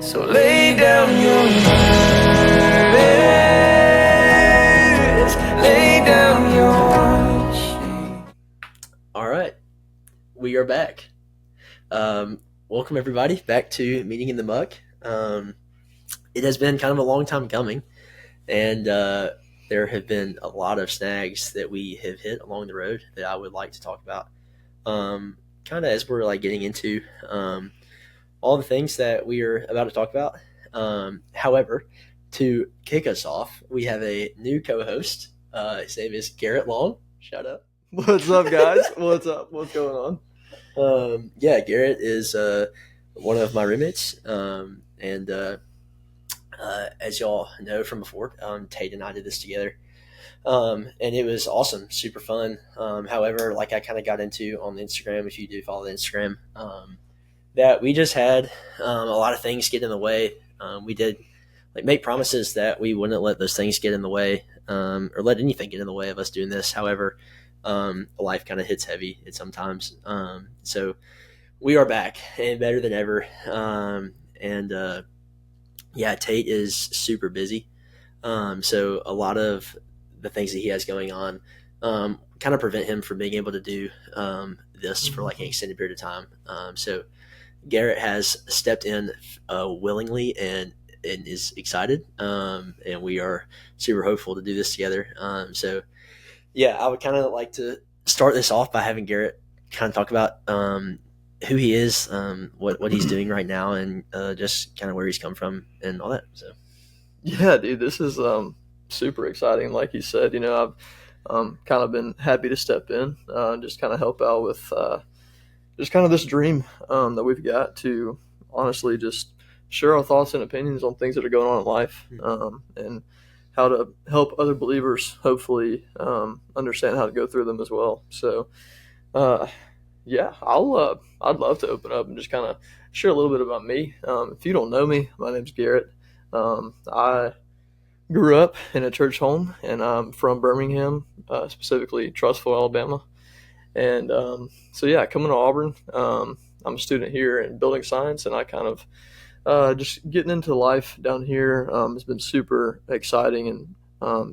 So lay down your burdens, lay down your shame. All right, we are back. Welcome everybody back to Meeting in the Muck. It has been kind of a long time coming, and there have been a lot of snags that we have hit along the road that I would like to talk about. Kind of as we're like getting into all the things that we are about to talk about. However, to kick us off, we have a new co-host. His name is Garrett Long. Shout out. What's up, guys? What's up? What's going on? Garrett is one of my roommates, and as y'all know from before, Tate and I did this together, and it was awesome, super fun. However, like I kind of got into on the Instagram, if you do follow the Instagram, that we just had a lot of things get in the way. We did like make promises that we wouldn't let those things get in the way, or let anything get in the way of us doing this. However, life kind of hits heavy at sometimes. So we are back and better than ever. Tate is super busy. So a lot of the things that he has going on kind of prevent him from being able to do this for like an extended period of time. So Garrett has stepped in willingly and is excited. And we are super hopeful to do this together. I would kind of like to start this off by having Garrett kind of talk about who he is, what he's doing right now, and just kind of where he's come from and all that. So, yeah, dude, this is super exciting. Like you said, I've kind of been happy to step in, just kind of help out with just kind of this dream that we've got to honestly just share our thoughts and opinions on things that are going on in life, and how to help other believers hopefully understand how to go through them as well. So, I'd love to open up and just kind of share a little bit about me. If you don't know me, my name's Garrett. I grew up in a church home, and I'm from Birmingham, specifically Trussville, Alabama. And coming to Auburn, I'm a student here in building science, and I kind of just getting into life down here has been super exciting, and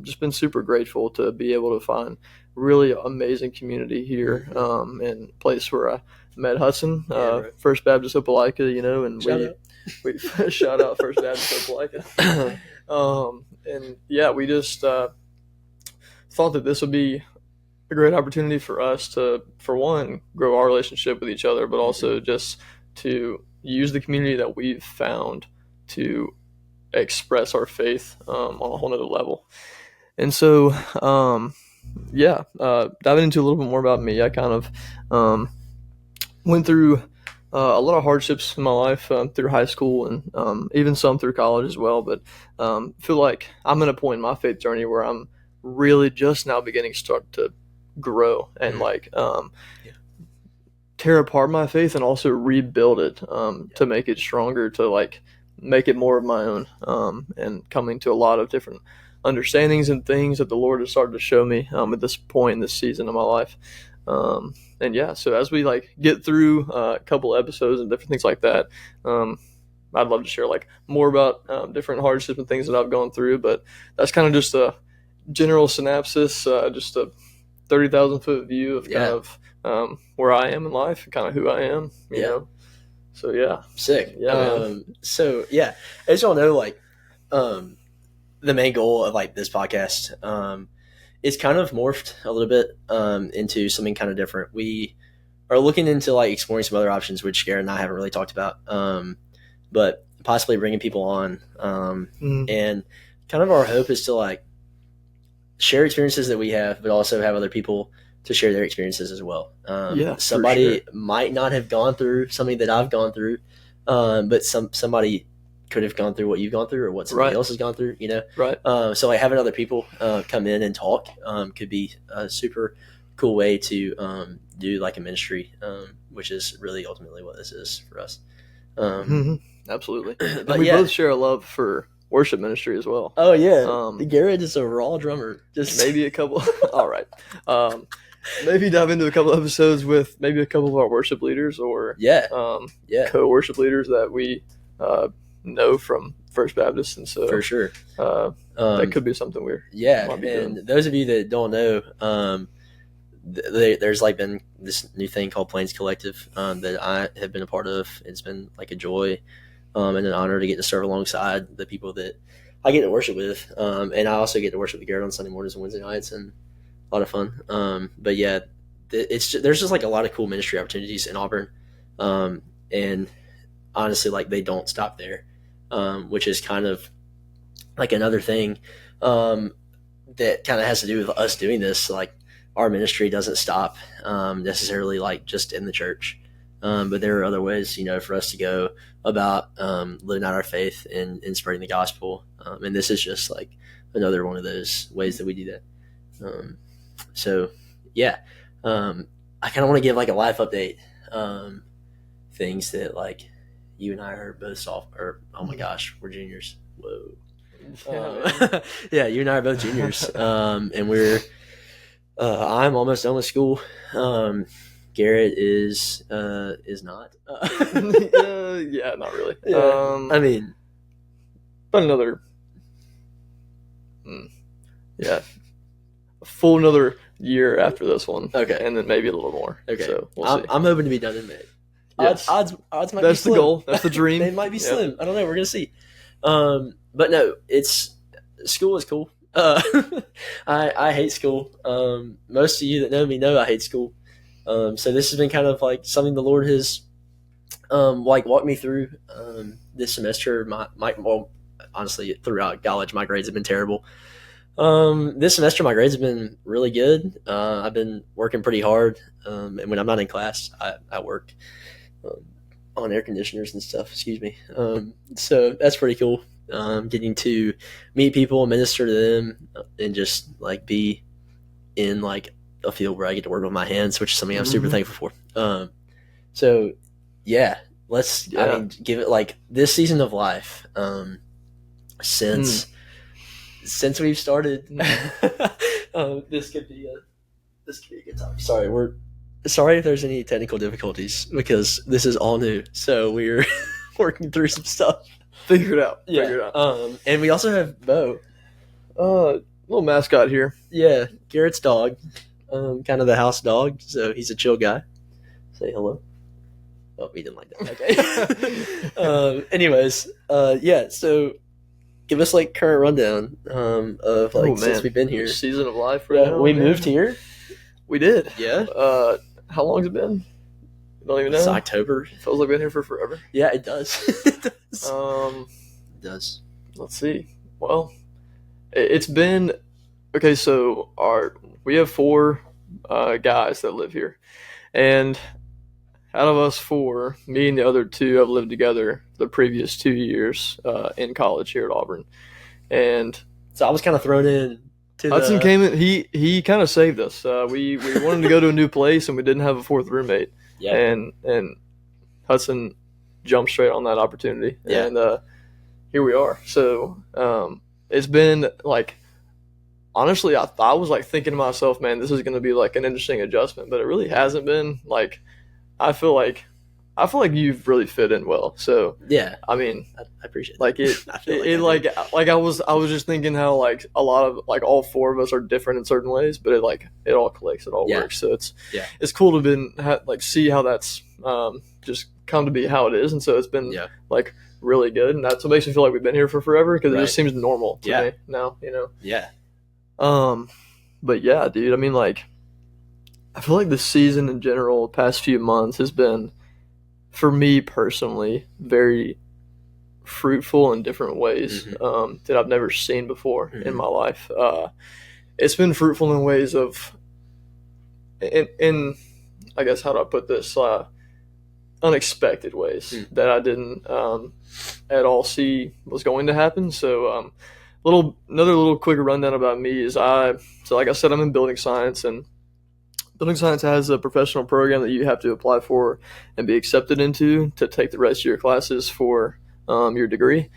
just been super grateful to be able to find really amazing community here, and a place where I met Hudson, First Baptist Opelika, and we shout out First Baptist Opelika. We just thought that this would be a great opportunity for us to, for one, grow our relationship with each other, but also just to use the community that we've found to express our faith on a whole nother level. And so, diving into a little bit more about me, I kind of went through a lot of hardships in my life through high school, and even some through college as well. But feel like I'm at a point in my faith journey where I'm really just now beginning to start to grow and tear apart my faith and also rebuild it to make it stronger, to like make it more of my own, and coming to a lot of different understandings and things that the Lord has started to show me at this point in this season of my life. So as we like get through a couple episodes and different things like that, I'd love to share like more about different hardships and things that I've gone through, but that's kind of just a general synopsis, just a 30,000 foot view of kind of where I am in life, kind of who I am, you know? So sick. Yeah. As y'all know, like, the main goal of like this podcast, is kind of morphed a little bit, into something kind of different. We are looking into like exploring some other options, which Garrett and I haven't really talked about, but possibly bringing people on, and kind of our hope is to like share experiences that we have, but also have other people to share their experiences as well. Somebody might not have gone through something that I've gone through, but somebody could have gone through what you've gone through or what somebody else has gone through, Right. So like having other people come in and talk could be a super cool way to do like a ministry, which is really ultimately what this is for us. Absolutely. But we both share a love for worship ministry as well. Oh yeah. Garrett is a raw drummer. Just maybe a couple. All right. Maybe dive into a couple episodes with maybe a couple of our worship leaders or co-worship leaders that we know from First Baptist, and so for sure. that could be something weird. Yeah, might be and doing. those of you that don't know, there's like been this new thing called Plains Collective that I have been a part of. It's been like a joy and an honor to get to serve alongside the people that I get to worship with, and I also get to worship with Garrett on Sunday mornings and Wednesday nights, and a lot of fun. But yeah, there's just like a lot of cool ministry opportunities in Auburn, and honestly, like they don't stop there, which is kind of like another thing that kind of has to do with us doing this. Like our ministry doesn't stop necessarily like just in the church, but there are other ways, for us to go about living out our faith and spreading the gospel. And this is just like another one of those ways that we do that. So yeah, I kind of want to give like a life update. Things that like you and I are both sophomore. Oh my gosh, we're juniors. Whoa. Yeah, you and I are both juniors, and we're. I'm almost done with school. Garrett is not. Yeah, not really. Yeah. I mean, but another. Yeah, a full another year after this one. Okay, and then maybe a little more. Okay, so we'll see. I'm hoping to be done in May. Yes. Odds might be That's slim. the goal. That's the dream. They might be slim. I don't know. We're gonna see. But no, school is cool. I hate school. Most of you that know me know I hate school. So this has been kind of like something the Lord has like walked me through this semester. Well, honestly, throughout college, my grades have been terrible. This semester, my grades have been really good. I've been working pretty hard, and when I'm not in class, I work on air conditioners and stuff. Excuse me. So that's pretty cool. Getting to meet people, minister to them, and just like be in like a field where I get to work with my hands, which is something I'm super thankful for. So yeah, I mean, give it like this season of life. Since we've started, this could be a good time. Sorry if there's any technical difficulties because this is all new. So we're working through some stuff. Figure it out. Yeah. And we also have Bo. Little mascot here. Yeah, Garrett's dog. Kind of the house dog, so he's a chill guy. Say hello. Oh, he didn't like that. Okay. Anyways, yeah, so give us like current rundown of like since we've been here. Season of life right now. We moved here. We did. Yeah. How long has it been? I don't even know. It's October. Feels like we've been here for forever. Yeah, it does. It does. It does. Let's see. Well, it's been okay. So we have 4 guys that live here, and out of us 4, me and the other 2 have lived together the previous 2 years in college here at Auburn, and so I was kind of thrown in. Hudson came in. He kind of saved us. We wanted to go to a new place, and we didn't have a 4th roommate. Yeah. And Hudson jumped straight on that opportunity. Yeah. And here we are. So it's been like, honestly, I was like thinking to myself, man, this is going to be like an interesting adjustment, but it really hasn't been. Like, I feel like you've really fit in well. So yeah, I mean, I appreciate like it. I was just thinking how like a lot of like all 4 of us are different in certain ways, but it all clicks, it all works. So it's cool to see how that's just come to be how it is, and so it's been like really good, and that's what makes me feel like we've been here for forever because it just seems normal to me now. Yeah. But yeah, dude. I mean, like, I feel like the season in general, the past few months has been, for me personally, very fruitful in different ways that I've never seen before in my life. It's been fruitful in ways of, in I guess, how do I put this, unexpected ways that I didn't at all see was going to happen. So another little quick rundown about me is like I said, I'm in building science, and building science has a professional program that you have to apply for and be accepted into to take the rest of your classes for your degree.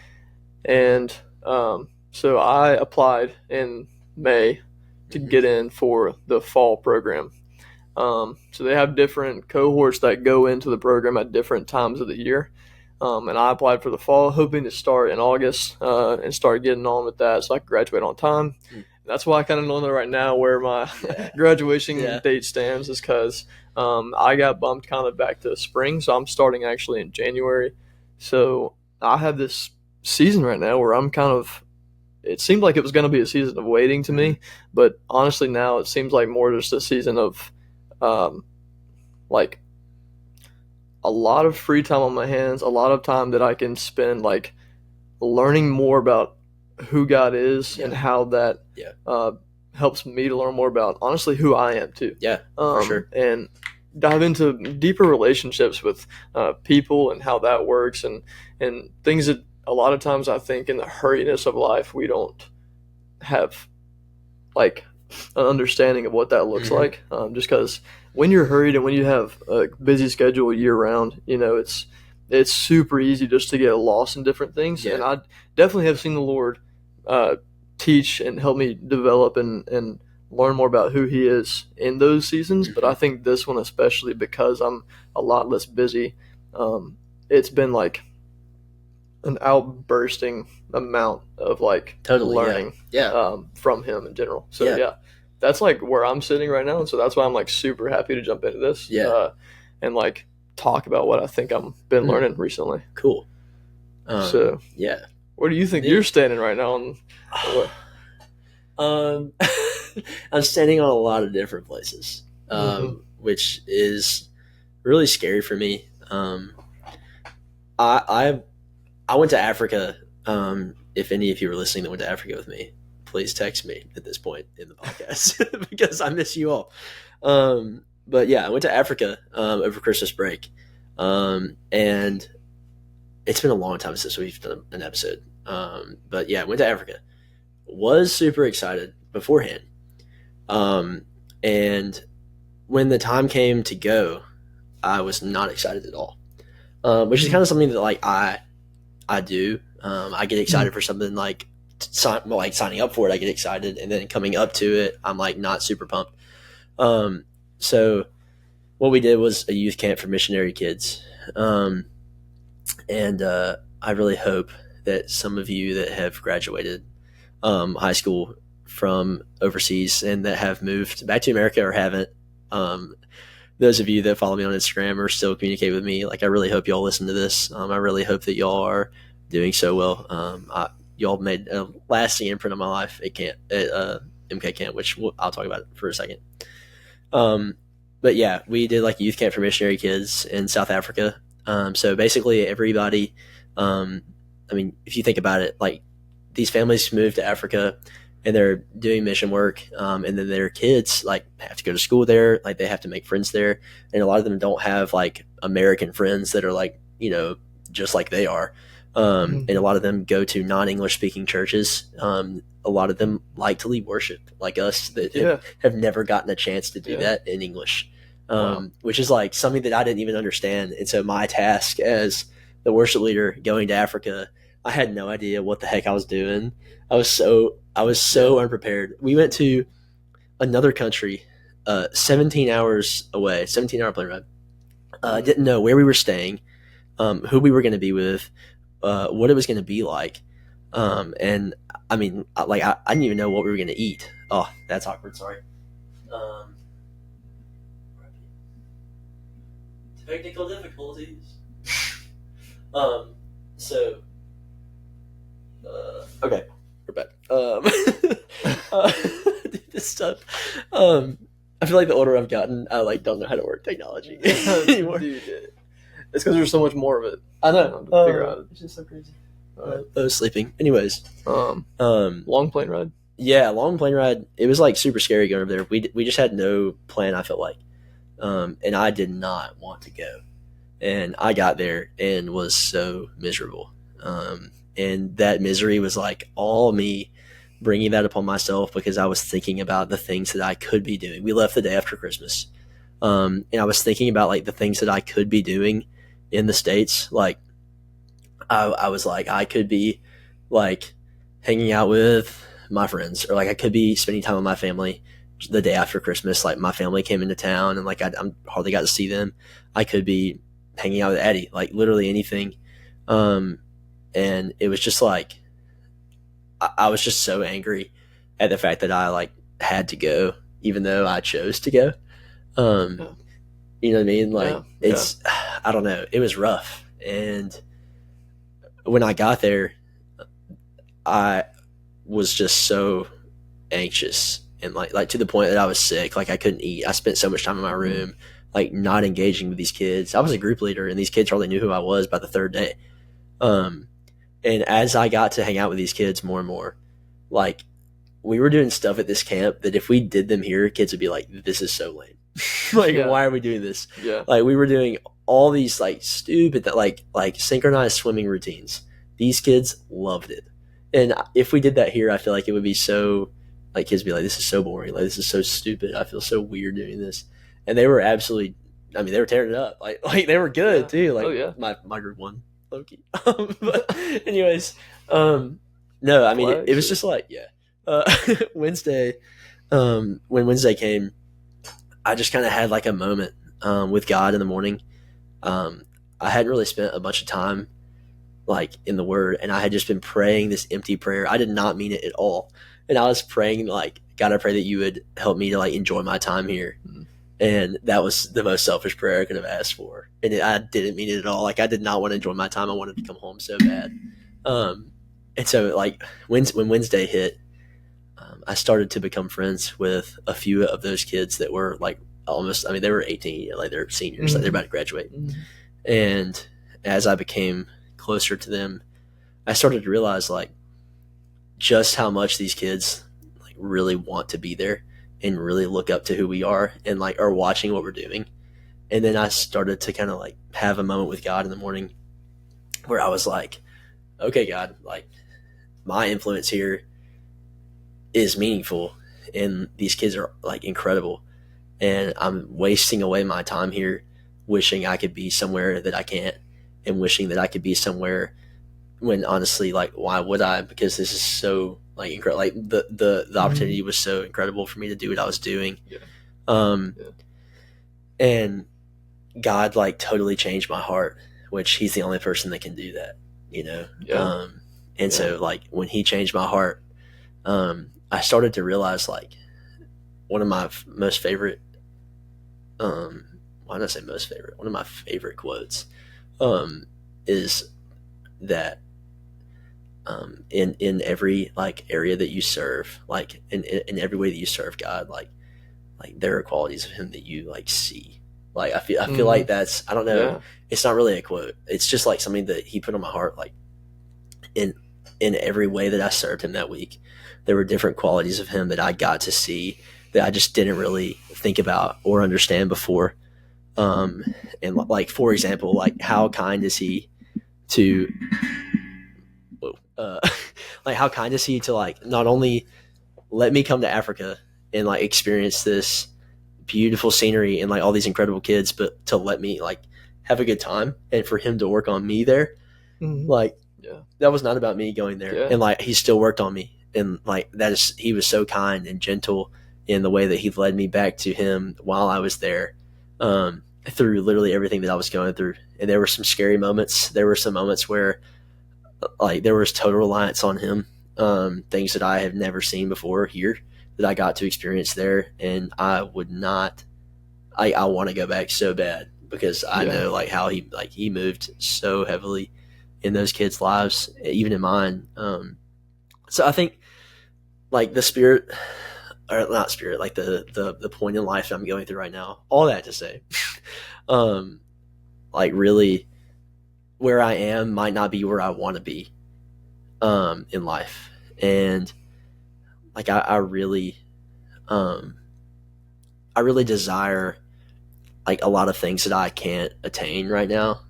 And so I applied in May to get in for the fall program. So they have different cohorts that go into the program at different times of the year. and I applied for the fall, hoping to start in August and start getting on with that so I can graduate on time. That's why I kind of know right now where my graduation date stands, is because I got bumped kind of back to spring, so I'm starting actually in January. So I have this season right now where I'm kind of, it seemed like it was going to be a season of waiting to me, but honestly now it seems like more just a season of like a lot of free time on my hands, a lot of time that I can spend like learning more about who God is and how that helps me to learn more about honestly who I am too. Yeah, for sure. And dive into deeper relationships with people and how that works, and things that a lot of times I think in the hurriness of life we don't have like an understanding of what that looks like. Just because when you're hurried and when you have a busy schedule year round, it's super easy just to get lost in different things. And I definitely have seen the Lord teach and help me develop and learn more about who he is in those seasons. But I think this one, especially because I'm a lot less busy, it's been like an outbursting amount of like learning from him in general. So that's like where I'm sitting right now. And so that's why I'm like super happy to jump into this and like talk about what I think I've been learning recently. Cool. Where do you think you're standing right now? I'm standing on a lot of different places, which is really scary for me. I went to Africa. If any of you were listening that went to Africa with me, please text me at this point in the podcast because I miss you all. But yeah, I went to Africa over Christmas break, and it's been a long time since we've done an episode. But yeah, I went to Africa. Was super excited beforehand. And when the time came to go, I was not excited at all. Which is kind of something that like I do. I get excited for something like signing up for it. I get excited, and then coming up to it, I'm like not super pumped. So what we did was a youth camp for missionary kids. And I really hope that some of you that have graduated high school from overseas and that have moved back to America or haven't, those of you that follow me on Instagram or still communicate with me, like I really hope y'all listen to this. I really hope that y'all are doing so well. Y'all made a lasting imprint on my life at MK Camp, which I'll talk about for a second. But yeah, we did like youth camp for missionary kids in South Africa. So basically everybody, I mean, if you think about it, like these families move to Africa and they're doing mission work. And then their kids like have to go to school there. Like they have to make friends there. And a lot of them don't have like American friends that are like, just like they are. And a lot of them go to non-English speaking churches. A lot of them like to lead worship like us that have never gotten a chance to do that in English, which is like something that I didn't even understand. And so my task as the worship leader going to Africa, I had no idea what the heck I was doing. I was so unprepared. We went to another country, 17 hours away, 17-hour plane ride. Didn't know where we were staying, who we were going to be with, what it was going to be like. And I mean, I didn't even know what we were going to eat. Oh, that's awkward. Sorry. Technical difficulties. Okay, we're back. This stuff. I feel like the older I've gotten, I don't know how to work technology anymore. Dude, it's because there's so much more of it. I know. To figure out. It's just so crazy. I was sleeping. Anyways, long plane ride. Yeah, long plane ride. It was like super scary going over there. We just had no plan. I felt like, and I did not want to go, and I got there and was so miserable. And that misery was like all me bringing that upon myself because I was thinking about the things that I could be doing. We left the day after Christmas, and I was thinking about like the things that I could be doing in the States. Like I was like, I could be like hanging out with my friends, or like I could be spending time with my family the day after Christmas. Like my family came into town and like I'm hardly got to see them. I could be hanging out with Eddie, like literally anything. And it was just like I was just so angry at the fact that I like had to go, even though I chose to go. Yeah. You know what I mean? Like Yeah. it's, I don't know. It was rough. And when I got there, I was just so anxious and like to the point that I was sick. Like I couldn't eat. I spent so much time in my room, like not engaging with these kids. I was a group leader, and these kids hardly knew who I was by the third day. And as I got to hang out with these kids more and more, like we were doing stuff at this camp that if we did them here, kids would be like, "This is so lame." Like, Yeah. why are we doing this? Yeah. Like we were doing all these like stupid that like synchronized swimming routines. These kids loved it. And if we did that here, I feel like it would be so like kids would be like, "This is so boring. Like this is so stupid. I feel so weird doing this." And they were absolutely, I mean, they were tearing it up. Like they were good Yeah. too. Like Oh, yeah. my group won, Loki. But anyways, no, I mean it was Flags, just like Wednesday. When Wednesday came, I just kind of had like a moment with God in the morning. I hadn't really spent a bunch of time like in the Word, and I had just been praying this empty prayer. I did not mean it at all, and I was praying like, God, I pray that you would help me to like enjoy my time here. And that was the most selfish prayer I could have asked for, and I didn't mean it at all. Like I did not want to enjoy my time. I wanted to come home so bad. And so like when Wednesday hit, I started to become friends with a few of those kids that were like almost, I mean, they were 18, like they're seniors, like they're about to graduate. And as I became closer to them, I started to realize like just how much these kids like really want to be there and really look up to who we are and like are watching what we're doing. And then I started to kind of like have a moment with God in the morning where I was like, okay, God, like my influence here is meaningful and these kids are like incredible, and I'm wasting away my time here wishing I could be somewhere that I can't, and wishing that I could be somewhere when honestly, like, why would I? Because this is so like incredible. Like the opportunity was so incredible for me to do what I was doing. Yeah. And God like totally changed my heart, which he's the only person that can do that, you know? Yeah. And so like when he changed my heart, I started to realize like one of my most favorite, why did I say most favorite? One of my favorite quotes, is that, in every like area that you serve, like in every way that you serve God, like there are qualities of him that you like see. Like I feel like that's, I don't know. Yeah. It's not really a quote. It's just like something that he put on my heart. Like in every way that I served him that week, there were different qualities of him that I got to see that I just didn't really think about or understand before. And like, for example, like how kind is he to, like how kind is he to like not only let me come to Africa and like experience this beautiful scenery and like all these incredible kids, but to let me like have a good time and for him to work on me there. Like, Yeah. that was not about me going there. Yeah. And like, he still worked on me. And like, he was so kind and gentle in the way that he led me back to him while I was there, through literally everything that I was going through. And there were some scary moments. There were some moments where like there was total reliance on him. Things that I have never seen before here that I got to experience there. And I would not, I want to go back so bad because I know like how he moved so heavily in those kids' lives, even in mine. So I think like the spirit, or not spirit, like the point in life that I'm going through right now, all that to say, like really where I am might not be where I want to be, in life. And like, I really desire like a lot of things that I can't attain right now.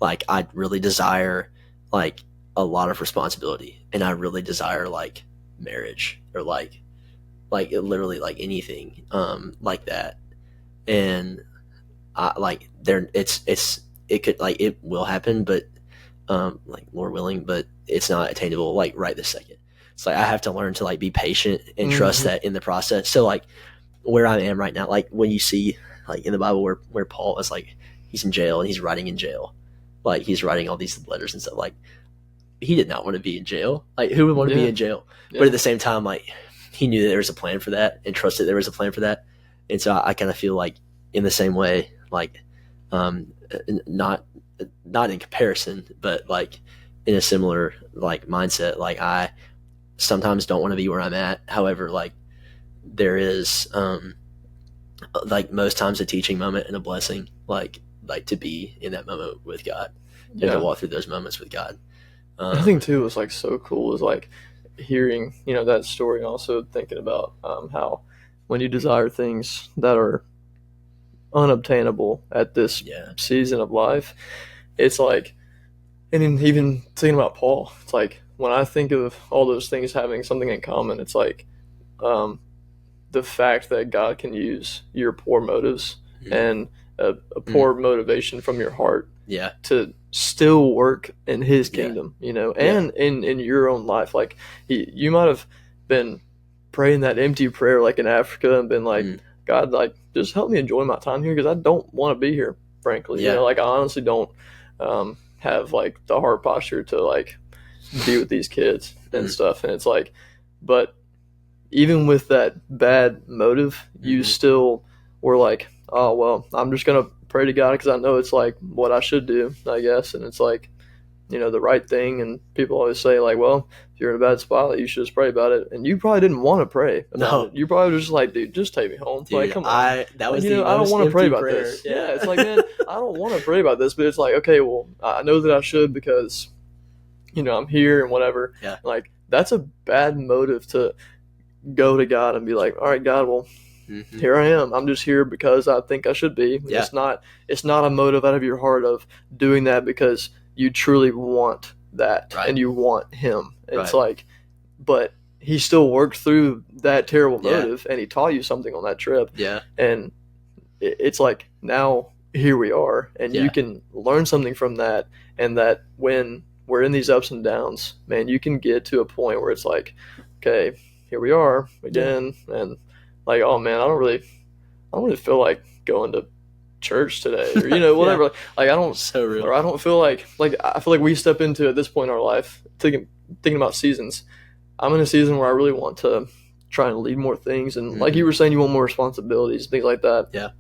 Like I really desire like a lot of responsibility, and I really desire like marriage or like literally like anything like that. And I like there it could like it will happen, but like Lord willing, but it's not attainable like right this second. It's like I have to learn to like be patient and trust that in the process. So like where I am right now, like when you see like in the Bible where Paul is like he's in jail and he's writing in jail, like he's writing all these letters and stuff. Like he did not want to be in jail. Like who would want to be in jail? Yeah. But at the same time, like he knew that there was a plan for that and trusted there was a plan for that. And so I kind of feel like in the same way, like not in comparison, but like in a similar like mindset. Like I sometimes don't want to be where I'm at. However, like there is like most times a teaching moment and a blessing, like to be in that moment with God and to walk through those moments with God. I think too was like so cool is like hearing, you know, that story and also thinking about how when you desire things that are unobtainable at this season of life, it's like, and even thinking about Paul, it's like when I think of all those things having something in common, it's like the fact that God can use your poor motives and a poor motivation from your heart to still work in his kingdom, you know, and in your own life. Like you might have been praying that empty prayer like in Africa and been like, God, like just help me enjoy my time here because I don't want to be here, frankly. You know, like I honestly don't have like the heart posture to like be with these kids and stuff. And it's like, but even with that bad motive, you still were like, oh, well, I'm just going to pray to God because I know it's like what I should do, I guess. And it's like, you know, the right thing. And people always say like, well, if you're in a bad spot, you should just pray about it. And you probably didn't want to pray about it. You probably were just like, dude, just take me home. Dude, like, come on. That was like, you know, I don't want to pray about this. Yeah. It's like, man, I don't want to pray about this, but it's like, okay, well, I know that I should because, you know, I'm here and whatever. Yeah. Like, that's a bad motive to go to God and be like, all right, God, well, here I am. I'm just here because I think I should be. Yeah. It's not a motive out of your heart of doing that because you truly want that and you want him. It's like, but he still worked through that terrible motive and he taught you something on that trip. Yeah. And it's like, now here we are and you can learn something from that. And that when we're in these ups and downs, man, you can get to a point where it's like, okay, here we are again. And like, oh man, I don't really feel like going to church today or, you know, whatever. Like I don't, so real. Or I don't feel like I feel like we step into at this point in our life, thinking about seasons. I'm in a season where I really want to try and lead more things. And like you were saying, you want more responsibilities, things like that. Yeah.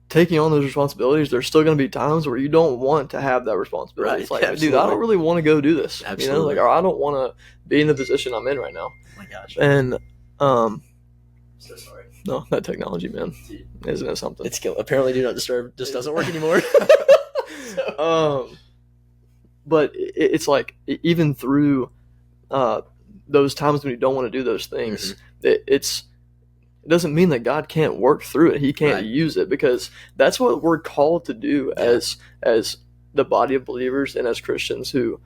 Taking on those responsibilities, there's still going to be times where you don't want to have that responsibility. Right. It's like, dude, I don't really want to go do this. Absolutely. You know, like, or I don't want to be in the position I'm in right now. Oh my gosh. And, so sorry. No, that technology, man, isn't it something? It's apparently Do Not Disturb just doesn't work anymore. But it's like even through those times when you don't want to do those things, it doesn't mean that God can't work through it. He can't use it because that's what we're called to do as the body of believers and as Christians who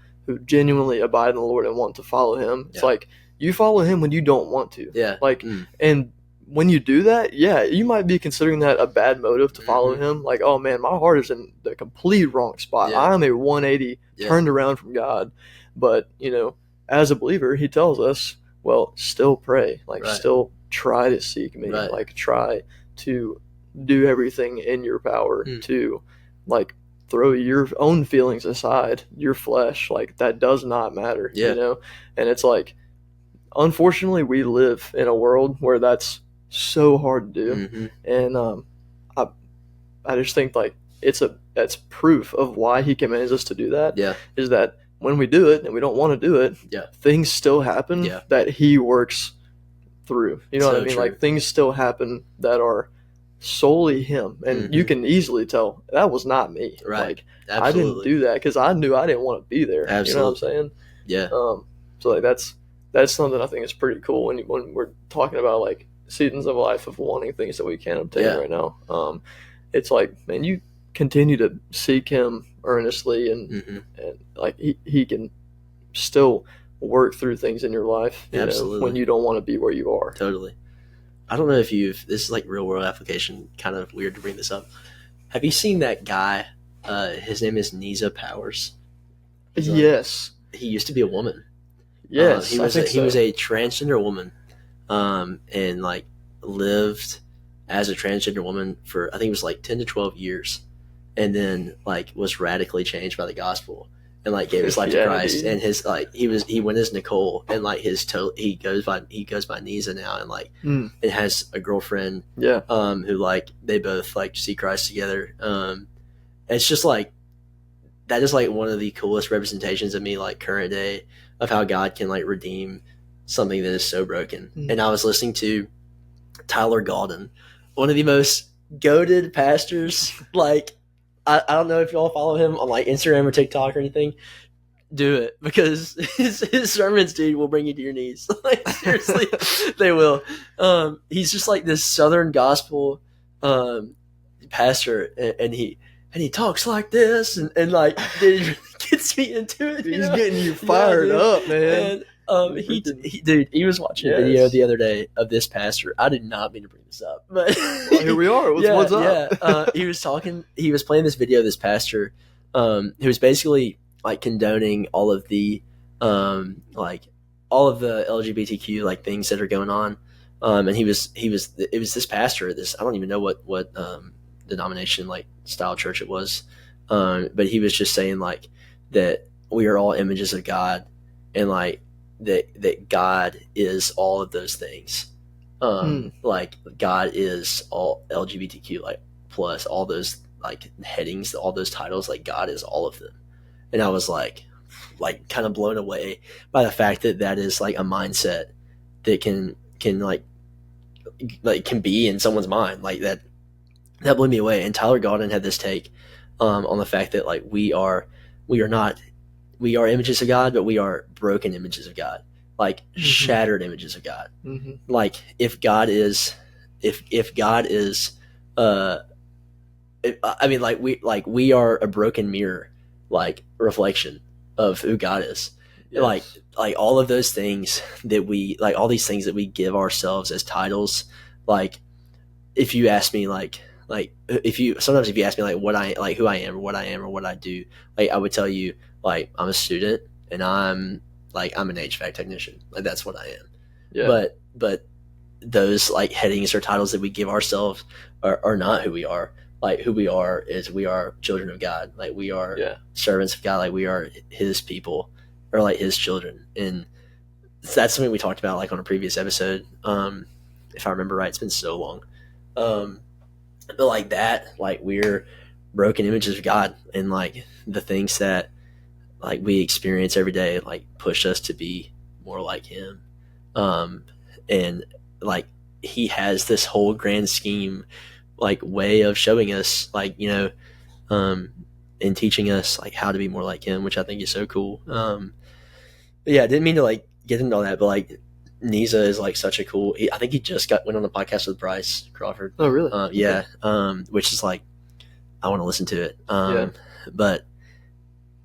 genuinely abide in the Lord and want to follow Him. It's like you follow Him when you don't want to. Yeah. Like and when you do that, you might be considering that a bad motive to follow him. Like, oh man, my heart is in the complete wrong spot. Yeah. I'm a 180 turned around from God. But, you know, as a believer, he tells us, well, still pray. Like, still try to seek me. Like, try to do everything in your power to, like, throw your own feelings aside, your flesh. Like, that does not matter, you know? And it's like, unfortunately, we live in a world where that's so hard to do, and I just think like that's proof of why he commands us to do that. Is that when we do it and we don't want to do it, things still happen that he works through. You know what I mean? True. Like things still happen that are solely him, and you can easily tell that was not me. Like I didn't do that because I knew I didn't want to be there. Absolutely. You know what I'm saying? Yeah. So like that's something I think is pretty cool when we're talking about like seasons of life of wanting things that we can't obtain right now. It's like, man, you continue to seek him earnestly and like he can still work through things in your life, you know, when you don't want to be where you are. Totally. I don't know if this is like real world application, kind of weird to bring this up. Have you seen that guy? His name is Nisa Powers. Yes. He used to be a woman. Yes. He was a transgender woman. And like lived as a transgender woman for I think it was like 10 to 12 years, and then like was radically changed by the gospel and like gave his life to Yeah, Christ. dude. And his like he went as Nicole, and like he goes by Nisa now, and like it has a girlfriend Yeah. who like they both like see Christ together. It's just like that is like one of the coolest representations of me like current day of how God can like redeem something that is so broken. And I was listening to Tyler Gaulden, one of the most goated pastors. Like I don't know if y'all follow him on like Instagram or TikTok or anything. Do it, because his sermons, dude, will bring you to your knees. Like seriously, they will. He's just like this Southern gospel pastor, and he talks like this, and like dude, it really gets me into it. He's getting you fired up, man. And he was watching a video the other day of this pastor. I did not mean to bring this up, but well, here we are. What's up? Yeah, he was playing this video of this pastor, who was basically like condoning all of the LGBTQ like things that are going on. And it was this pastor at this, I don't even know what denomination like style church it was. But he was just saying like that we are all images of God, and like that God is all of those things. Like God is all LGBTQ like plus all those like headings, all those titles, like God is all of them. And I was like kind of blown away by the fact that is like a mindset that can can be in someone's mind. Like that blew me away. And Tyler Gaulden had this take on the fact that like we are images of God, but we are broken images of God, like shattered images of God. Like if God is we are a broken mirror, like reflection of who God is. Yes. Like all of those things that we like, all these things that we give ourselves as titles. Like if you ask me if you ask me like what I like, who I am or what I do, like I would tell you like I'm a student and I'm an HVAC technician. Like that's what I am. Yeah. But those like headings or titles that we give ourselves are not who we are. Like who we are is we are children of God. Like we are servants of God. Like we are his people, or like his children. And that's something we talked about like on a previous episode. If I remember right, it's been so long. But like that, like we're broken images of God, and like the things that like we experience every day, like push us to be more like him. And like he has this whole grand scheme, like way of showing us, like, you know, and teaching us like how to be more like him, which I think is so cool. But yeah, I didn't mean to like get into all that, but like Nisa is like such a cool. I think he just went on the podcast with Bryce Crawford. Oh, really? Yeah. Which is like I want to listen to it. But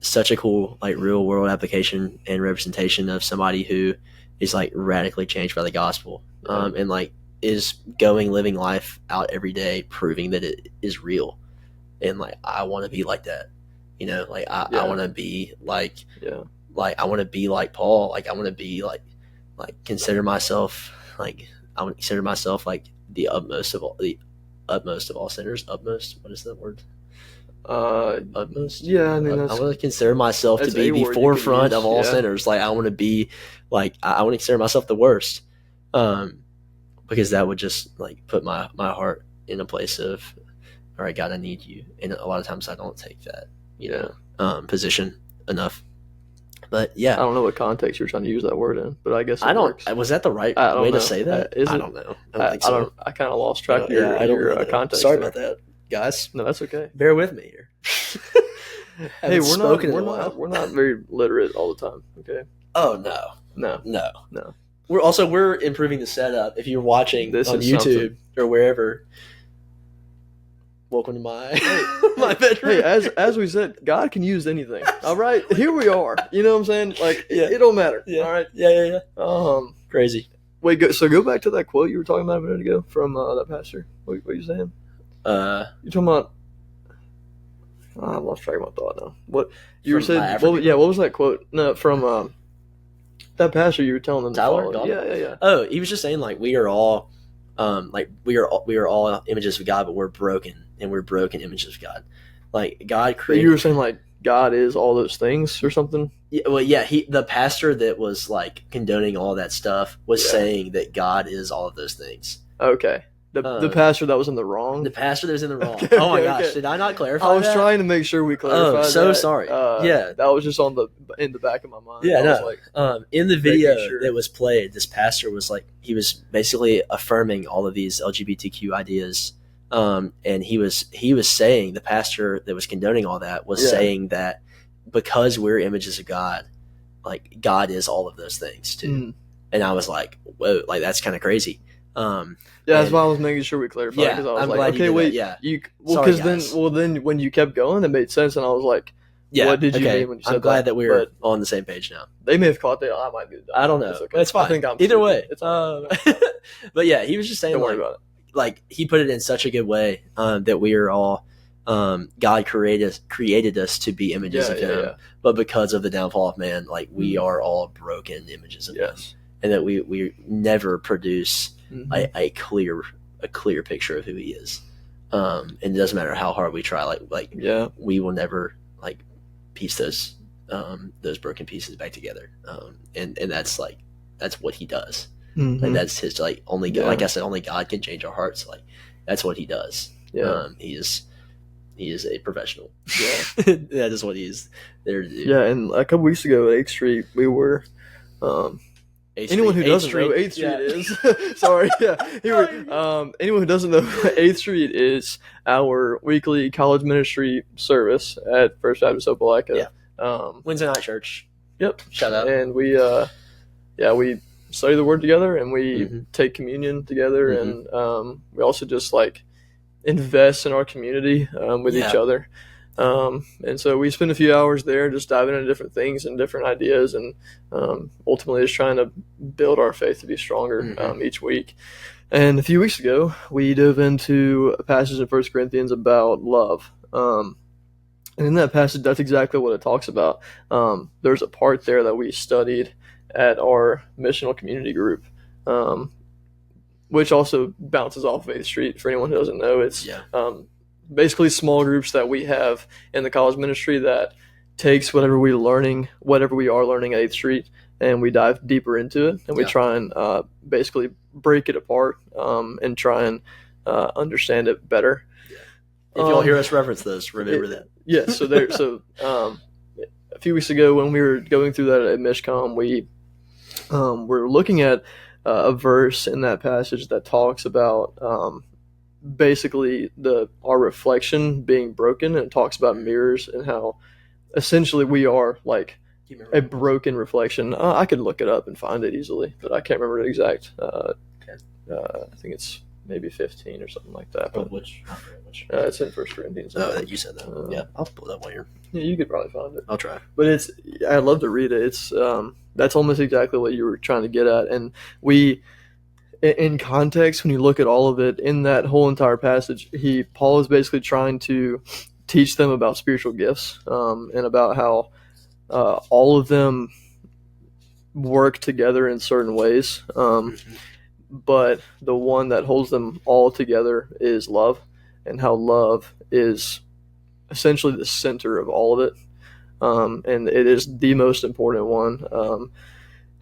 such a cool like real world application and representation of somebody who is like radically changed by the gospel, and like is living life out every day, proving that it is real. And like I want to be like that, you know. Like I want to be like I want to be like Paul. Like I want to be like consider myself like I would consider myself like the utmost of all sinners. Utmost, what is that word? Utmost. Yeah, I mean, I want to consider myself to be the forefront of all sinners. Like I want to be like I want to consider myself the worst, because that would just like put my heart in a place of, all right, God, I need you. And a lot of times I don't take that, position enough. But yeah, I don't know what context you're trying to use that word in, but I guess works. Was that the right way to say that? I don't know. I don't think so. I kind of lost track of your context. Sorry about that, guys. No, that's okay. Bear with me here. Hey, we're not very literate all the time. Okay. Oh no. We're improving the setup. If you're watching this on YouTube or wherever, welcome to my bedroom. Hey, as we said, God can use anything. All right, here we are. You know what I'm saying? Like, it don't matter. Yeah. All right. Yeah. Crazy. Wait, go back to that quote you were talking about a minute ago from that pastor. What are you saying? You're talking about. I lost track of my thought now. What you were saying? What was that quote? No, from that pastor you were telling them. Tyler. Yeah. Oh, he was just saying like we are all, we are all images of God, but we're broken, and we're broken images of God. Like God But created. you were saying like God is all those things or something. Yeah, well, yeah, the pastor that was like condoning all that stuff was Yeah. saying that God is all of those things. Okay. The pastor that was in the wrong. The pastor that was in the wrong. Okay, Oh my okay, gosh, okay. did I not clarify? I was that? trying to make sure we clarified. so that. sorry. Yeah. that was just in the back of my mind. Yeah, I was no. like, In the video sure. that was played, this pastor was like, he was basically affirming all of these LGBTQ ideas, and he was saying, the pastor that was condoning all that was Yeah. saying that because we're images of God, like God is all of those things too. Mm. And I was like, whoa, like that's kind of crazy. Yeah, that's and- why I was making sure we clarified. Yeah, Because I was I'm like, glad you okay, did wait, that, yeah. well, Sorry, because guys. then when you kept going, it made sense, and I was like, Yeah, what did you okay. mean when you said I'm glad that we're But on the same page now. they may have caught that. I might be dumb. I don't know. It's okay. It's fine. I think I'm Either stupid. way. It's fine. But yeah, he was just saying Don't worry like, about it. like he put it in such a good way that we are all God created us to be images of him, but because of the downfall of man, like we are all broken images of him, and that we never produce a clear picture of who he is, and it doesn't matter how hard we try, like we will never like piece those broken pieces back together, and that's what he does. Like that's his only like I said, only God can change our hearts. Like that's what he does. He is a professional. Yeah, that is what he's there to do. Yeah, and a couple weeks ago at 8th Street, we were. Anyone who doesn't know, 8th Street is sorry. Yeah, anyone who doesn't know, 8th Street is our weekly college ministry service at First Baptist Opelika. Wednesday night church. Yep. Shout out. And we study the Word together, and we take communion together, and we also just like invest in our community with each other. And so we spend a few hours there just diving into different things and different ideas, and ultimately just trying to build our faith to be stronger each week. And a few weeks ago, we dove into a passage in 1 Corinthians about love. And in that passage, that's exactly what it talks about. There's a part there that we studied at our missional community group, which also bounces off of 8th Street. For anyone who doesn't know, it's basically small groups that we have in the college ministry that takes whatever we are learning at 8th Street, and we dive deeper into it, and we try and basically break it apart and try and understand it better. If y'all hear us reference this, remember that. Yeah, so a few weeks ago when we were going through that at Mishcom, we were looking at a verse in that passage that talks about basically our reflection being broken, and it talks about mirrors and how essentially we are like a broken reflection. I could look it up and find it easily, but I can't remember the exact. I think it's maybe 15 or something like that. But Which? it's in 1 Corinthians. That you said that. Yeah, I'll pull that while you're. Yeah, you could probably find it. I'll try. But I'd love to read it. It's that's almost exactly what you were trying to get at. And we, in context, when you look at all of it in that whole entire passage, Paul is basically trying to teach them about spiritual gifts, and about how all of them work together in certain ways. But the one that holds them all together is love, and how love is essentially the center of all of it. And it is the most important one.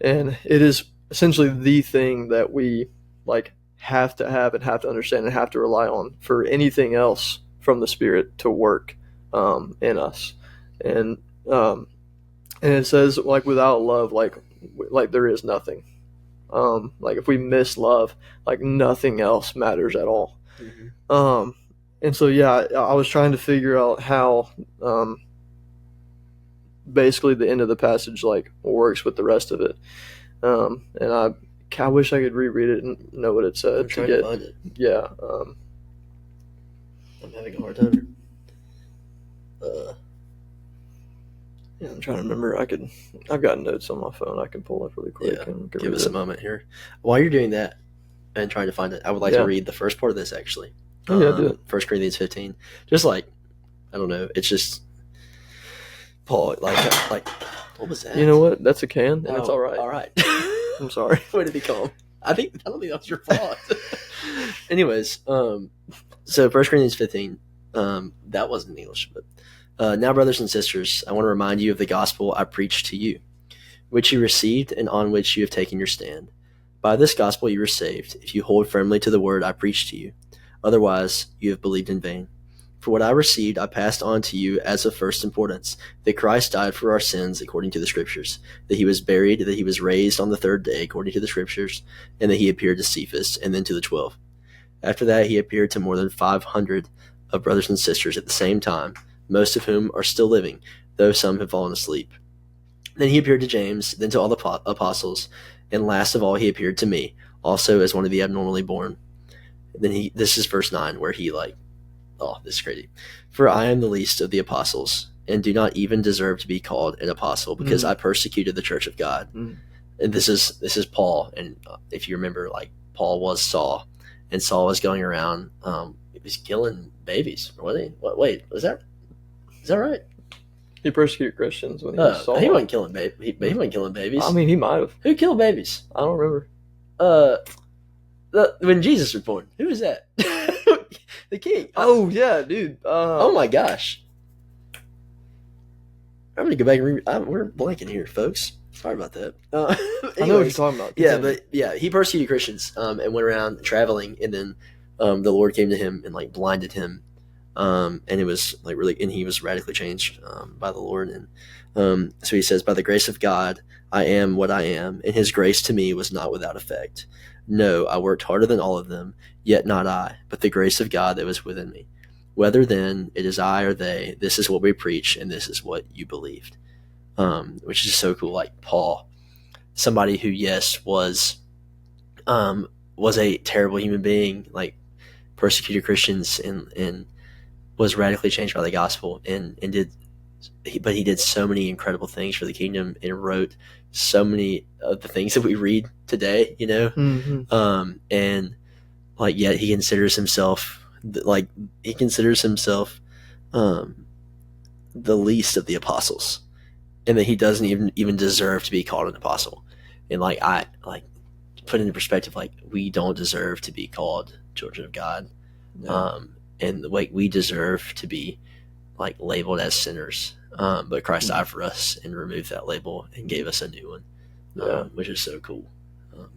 And it is essentially the thing that we like have to have and have to understand and have to rely on for anything else from the Spirit to work in us. And it says like without love, like there is nothing. Like if we miss love, like nothing else matters at all. And so I was trying to figure out how basically the end of the passage like works with the rest of it. And I wish I could reread it and know what it said. I'm trying to find it. Yeah. I'm having a hard time. Yeah, I'm trying to remember. I've got notes on my phone. I can pull up really quick. Yeah, and give us a moment here. While you're doing that and trying to find it, I would like to read the first part of this actually. Oh, yeah, do it. 1 Corinthians 15. Just like, I don't know. It's just Paul, like what was that? You know what? That's a can, and it's all right. All right. I'm sorry. Way to be calm. I don't think that was your fault. Anyways, so 1 Corinthians 15, That wasn't English, but now, brothers and sisters, I want to remind you of the gospel I preached to you, which you received and on which you have taken your stand. By this gospel you were saved, if you hold firmly to the word I preached to you. Otherwise, you have believed in vain. For what I received, I passed on to you as of first importance, that Christ died for our sins according to the Scriptures, that he was buried, that he was raised on the third day according to the Scriptures, and that he appeared to Cephas and then to the 12. After that, he appeared to more than 500 of brothers and sisters at the same time, most of whom are still living, though some have fallen asleep. Then he appeared to James, then to all the apostles, and last of all he appeared to me, also as one of the abnormally born. Then this is verse 9, where he this is crazy. For I am the least of the apostles, and do not even deserve to be called an apostle, because I persecuted the church of God. And this is Paul, and if you remember, Paul was Saul, and Saul was going around, he was killing babies. Wait, is that right? He persecuted Christians when he was Saul. He wasn't killing babies. He wasn't killing babies. I mean, he might have. Who killed babies? I don't remember. When Jesus was born, who was that? The king. Oh yeah, dude. Oh my gosh. I'm gonna go back and we're blanking here, folks. Sorry about that. I know what you're talking about. Yeah, but yeah, he persecuted Christians and went around traveling, and then the Lord came to him and blinded him, and it was and he was radically changed by the Lord, and so he says, by the grace of God, I am what I am, and his grace to me was not without effect. No, I worked harder than all of them, yet not I, but the grace of God that was within me. Whether then it is I or they, this is what we preach, and this is what you believed. Which is so cool. Paul, somebody who, yes, was a terrible human being, persecuted Christians and was radically changed by the gospel, but he did so many incredible things for the kingdom and wrote so many of the things that we read today, and yet he considers himself the least of the apostles, and that he doesn't even deserve to be called an apostle. And put into perspective, we don't deserve to be called children of God. No. And we deserve to be labeled as sinners. But Christ died for us and removed that label and gave us a new one, which is so cool.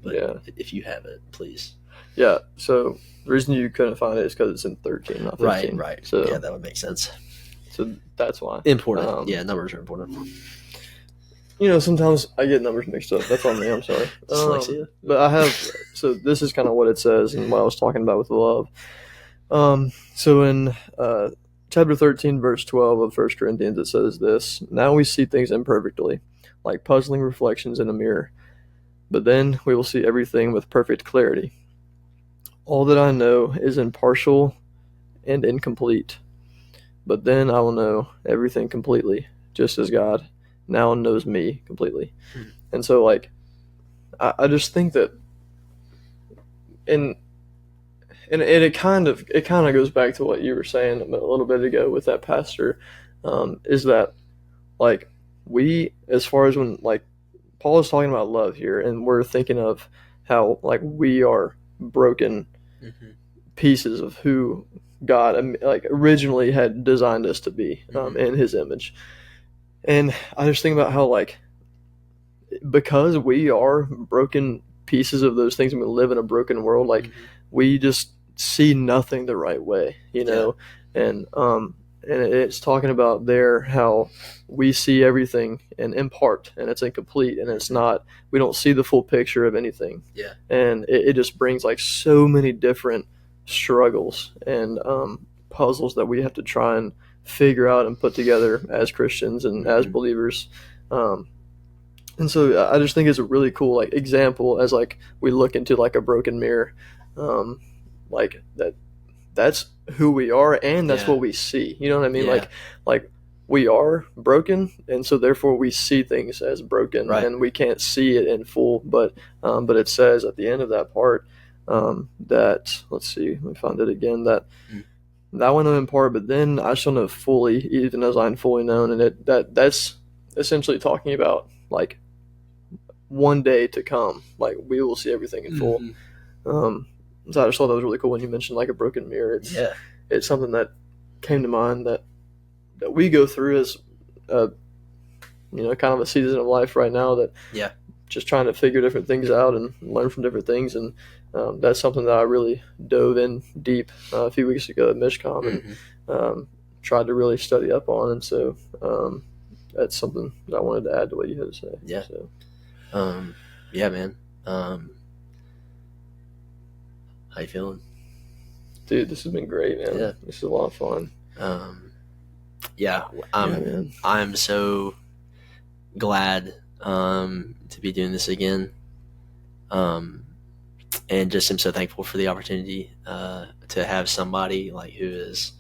If you have it, please. Yeah. So the reason you couldn't find it is because it's in 13, not 15. Right. So yeah, that would make sense. So that's why. Important. Numbers are important. Sometimes I get numbers mixed up. That's on me. I'm sorry. Dyslexia. But I have. So this is kind of what it says and what I was talking about with the love. So in chapter 13, verse 12 of 1 Corinthians, it says this: now we see things imperfectly, like puzzling reflections in a mirror. But then we will see everything with perfect clarity. All that I know is impartial and incomplete. But then I will know everything completely, just as God now knows me completely. And so I just think that and it kind of goes back to what you were saying a little bit ago with that pastor, is that we, as far as when Paul is talking about love here, and we're thinking of how we are broken pieces of who God originally had designed us to be in his image. And I just think about how because we are broken pieces of those things and we live in a broken world, we just see nothing the right way, and it's talking about there how we see everything in part, and it's incomplete, and it's not, we don't see the full picture of anything. Yeah. And it just brings so many different struggles and puzzles that we have to try and figure out and put together as Christians and as believers. And so I just think it's a really cool example as we look into a broken mirror, that's who we are, and that's what we see. You know what I mean? Yeah. We are broken, and so therefore we see things as broken, right. And we can't see it in full. But it says at the end of that part that, let's see, let me find it again, that I will know in part, but then I shall know fully, even as I am fully known. And that's essentially talking about one day to come, we will see everything in full. So I just thought that was really cool when you mentioned a broken mirror. It's something that came to mind that we go through as kind of a season of life right now that just trying to figure different things out and learn from different things, and that's something that I really dove in deep a few weeks ago at Mishcom and tried to really study up on, and so that's something that I wanted to add to what you had to say. Yeah. So. Yeah, man. How you feeling? Dude, this has been great, man. Yeah. This is a lot of fun. Man. I'm so glad to be doing this again. And just am so thankful for the opportunity to have somebody like who is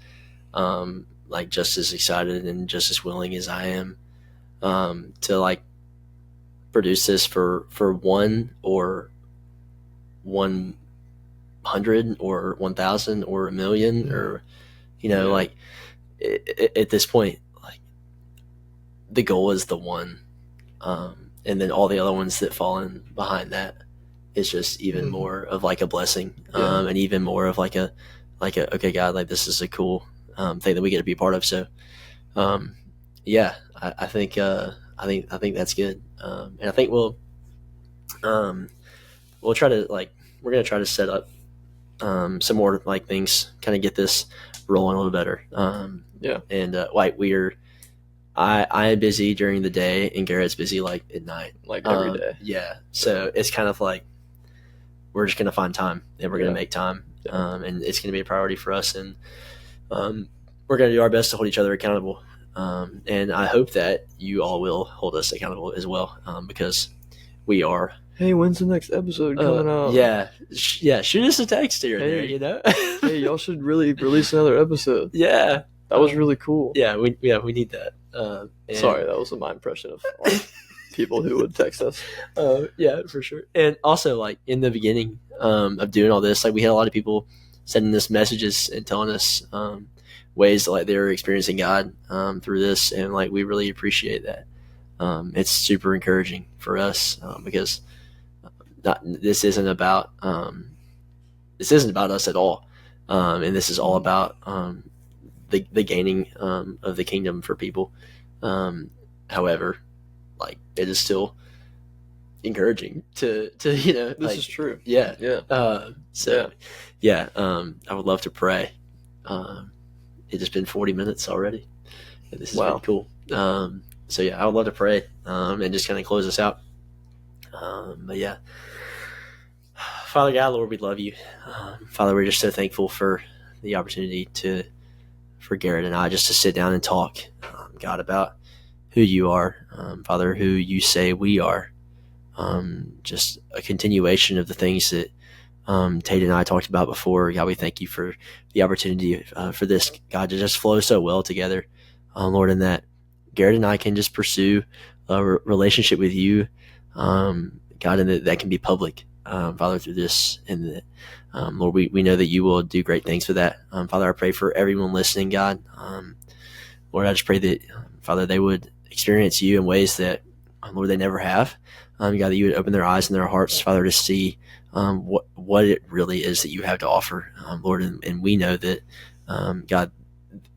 like just as excited and just as willing as I am to like produce this for 1 or 100 or 1,000 or 1,000,000 or like at this point, like the goal is the one, and then all the other ones that fall in behind that is just even more of like a blessing, and even more of like a okay, God, like this is a cool thing that we get to be a part of. So I think that's good, and I think we'll try to we're gonna try to set up some more like things, kind of get this rolling a little better. And I am busy during the day and Garrett's busy like at night, like every day. Yeah. So it's kind of like we're just gonna find time and we're gonna make time, and it's gonna be a priority for us, and we're gonna do our best to hold each other accountable. And I hope that you all will hold us accountable as well, because we are. Hey, when's the next episode coming out? Yeah. Shoot us a text here and there, Hey, y'all should really release another episode. Yeah. That was really cool. Yeah, we need that. Sorry, that was my impression of people who would text us. Yeah, for sure. And also, like in the beginning of doing all this, like we had a lot of people sending us messages and telling us ways that like they were experiencing God through this, and like we really appreciate that. It's super encouraging for us because this isn't about us at all, and this is all about the gaining of the kingdom for people. However, like it is still encouraging to This like, is true. Yeah. I would love to pray. It's just been 40 minutes already. This is really cool. So I would love to pray and just kind of close us out. But yeah, Father God, Lord, we love you. Father, we're just so thankful for the opportunity for Garrett and I just to sit down and talk, God, about who you are, Father, who you say we are. Just a continuation of the things that Tate and I talked about before. God, we thank you for the opportunity for this, God, to just flow so well together, Lord, and that Garrett and I can just pursue a relationship with you, God, and that can be public, Father, through this. And that, Lord, we know that you will do great things with that. Father, I pray for everyone listening, God. Lord, I just pray that, Father, they would experience you in ways that, Lord, they never have. God, that you would open their eyes and their hearts, Father, to see what it really is that you have to offer, Lord. And we know that, God,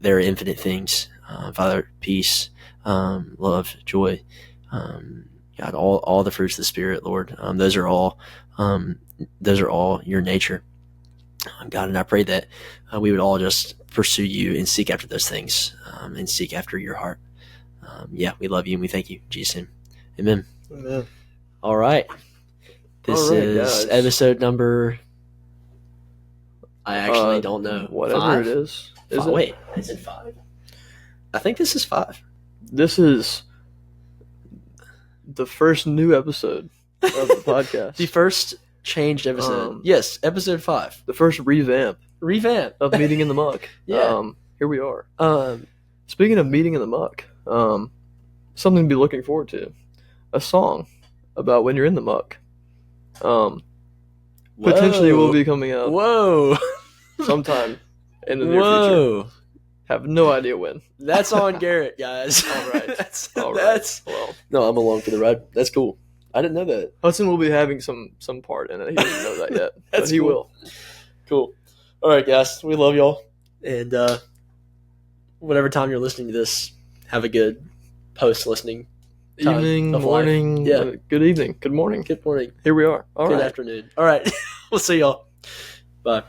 there are infinite things, Father, peace, love, joy, God, all the fruits of the Spirit, Lord. Those are all your nature, God. And I pray that we would all just pursue you and seek after those things, and seek after your heart. We love you and we thank you, in Jesus' name. Amen. Amen. All right. This is guys. episode number. I actually don't know. Whatever 5? it is. Is it? Wait, is it 5? I think this is 5. This is the first new episode of the podcast. The first changed episode. Yes, episode 5. The first revamp of Meeting in the Muck. Yeah. Here we are. Speaking of Meeting in the Muck, something to be looking forward to. A song about when you're in the muck. Potentially will be coming out. Whoa. Sometime in the near future. Have no idea when. That's on Garrett, guys. All right. All right. Well, no, I'm along for the ride. That's cool. I didn't know that. Hudson will be having some part in it. He doesn't know that yet. But he will. Cool. All right, guys. We love y'all. And whatever time you're listening to this, have a good post-listening time Evening, of life. morning, Yeah. good evening, good morning. Good morning. Here we are. All Good right. afternoon. All right. We'll see y'all. Bye.